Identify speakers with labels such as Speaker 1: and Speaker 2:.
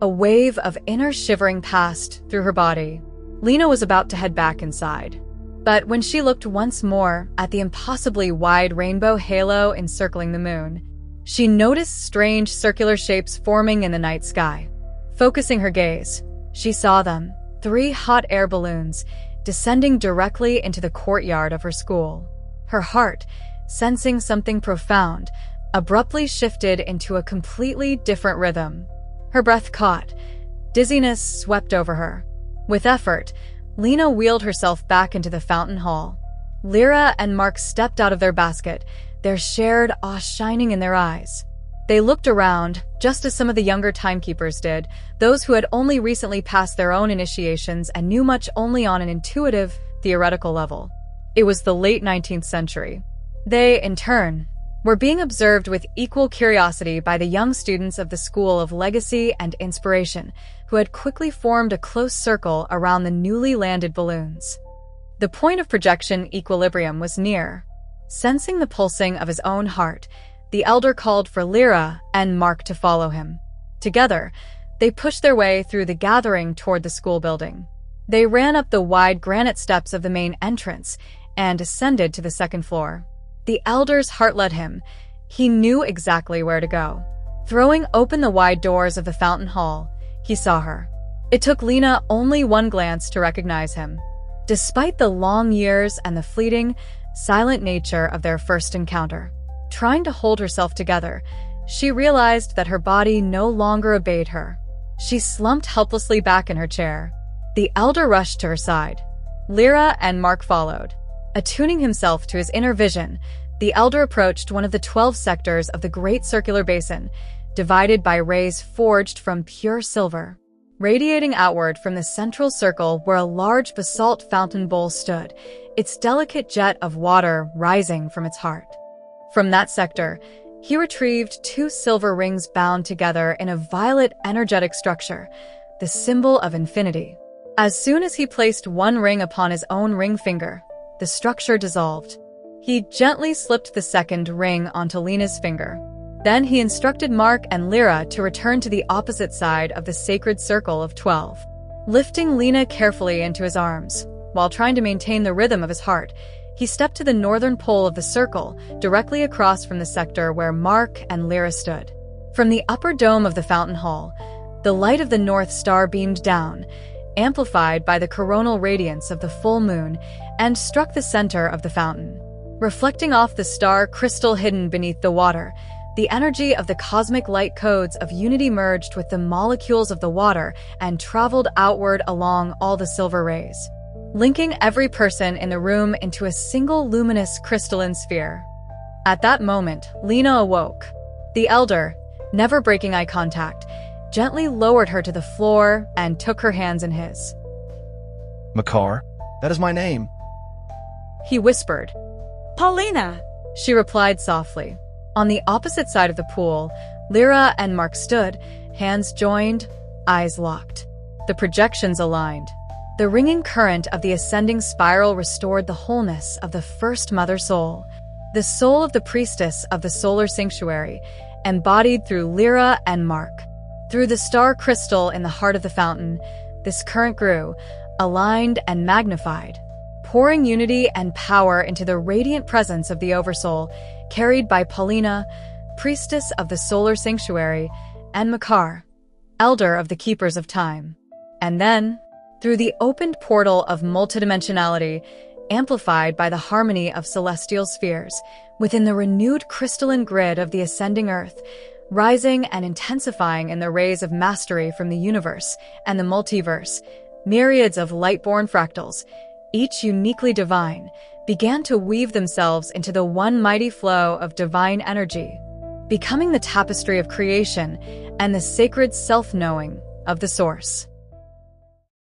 Speaker 1: A wave of inner shivering passed through her body. Lena was about to head back inside. But when she looked once more at the impossibly wide rainbow halo encircling the moon, she noticed strange circular shapes forming in the night sky. Focusing her gaze, she saw them, 3 hot air balloons, descending directly into the courtyard of her school. Her heart, sensing something profound, abruptly shifted into a completely different rhythm. Her breath caught. Dizziness swept over her. With effort, Lena wheeled herself back into the fountain hall. Lyra and Mark stepped out of their basket, their shared awe shining in their eyes. They looked around, just as some of the younger timekeepers did, those who had only recently passed their own initiations and knew much only on an intuitive, theoretical level. It was the late 19th century. They, in turn, were being observed with equal curiosity by the young students of the School of Legacy and Inspiration, who had quickly formed a close circle around the newly landed balloons. The point of projection equilibrium was near. Sensing the pulsing of his own heart, the elder called for Lyra and Mark to follow him. Together, they pushed their way through the gathering toward the school building. They ran up the wide granite steps of the main entrance and ascended to the second floor. The elder's heart led him. He knew exactly where to go. Throwing open the wide doors of the fountain hall, he saw her. It took Lena only one glance to recognize him. Despite the long years and the fleeting, silent nature of their first encounter, trying to hold herself together, she realized that her body no longer obeyed her. She slumped helplessly back in her chair. The elder rushed to her side. Lyra and Mark followed. Attuning himself to his inner vision, the elder approached one of the 12 sectors of the Great Circular Basin, divided by rays forged from pure silver. Radiating outward from the central circle where a large basalt fountain bowl stood, its delicate jet of water rising from its heart. From that sector, he retrieved 2 silver rings bound together in a violet energetic structure, the symbol of infinity. As soon as he placed one ring upon his own ring finger, the structure dissolved. He gently slipped the second ring onto Lena's finger. Then he instructed Mark and Lyra to return to the opposite side of the sacred circle of 12. Lifting Lena carefully into his arms, while trying to maintain the rhythm of his heart, he stepped to the northern pole of the circle, directly across from the sector where Mark and Lyra stood. From the upper dome of the fountain hall, the light of the North Star beamed down, amplified by the coronal radiance of the full moon, and struck the center of the fountain. Reflecting off the star crystal hidden beneath the water, the energy of the cosmic light codes of unity merged with the molecules of the water and traveled outward along all the silver rays, linking every person in the room into a single luminous crystalline sphere. At that moment, Lena awoke. The elder, never breaking eye contact, gently lowered her to the floor and took her hands in his.
Speaker 2: Makar, that is my name.
Speaker 1: He whispered.
Speaker 3: Paulina,
Speaker 1: she replied softly. On the opposite side of the pool, Lyra and Mark stood, hands joined, eyes locked. The projections aligned. The ringing current of the ascending spiral restored the wholeness of the first mother soul, the soul of the priestess of the solar sanctuary, embodied through Lyra and Mark. Through the star crystal in the heart of the fountain, this current grew, aligned and magnified, pouring unity and power into the radiant presence of the Oversoul, carried by Paulina, priestess of the solar sanctuary, and Makar, elder of the Keepers of Time. And then, through the opened portal of multidimensionality, amplified by the harmony of celestial spheres, within the renewed crystalline grid of the ascending earth, rising and intensifying in the rays of mastery from the universe and the multiverse, myriads of light-born fractals, each uniquely divine, began to weave themselves into the one mighty flow of divine energy, becoming the tapestry of creation and the sacred self-knowing of the Source.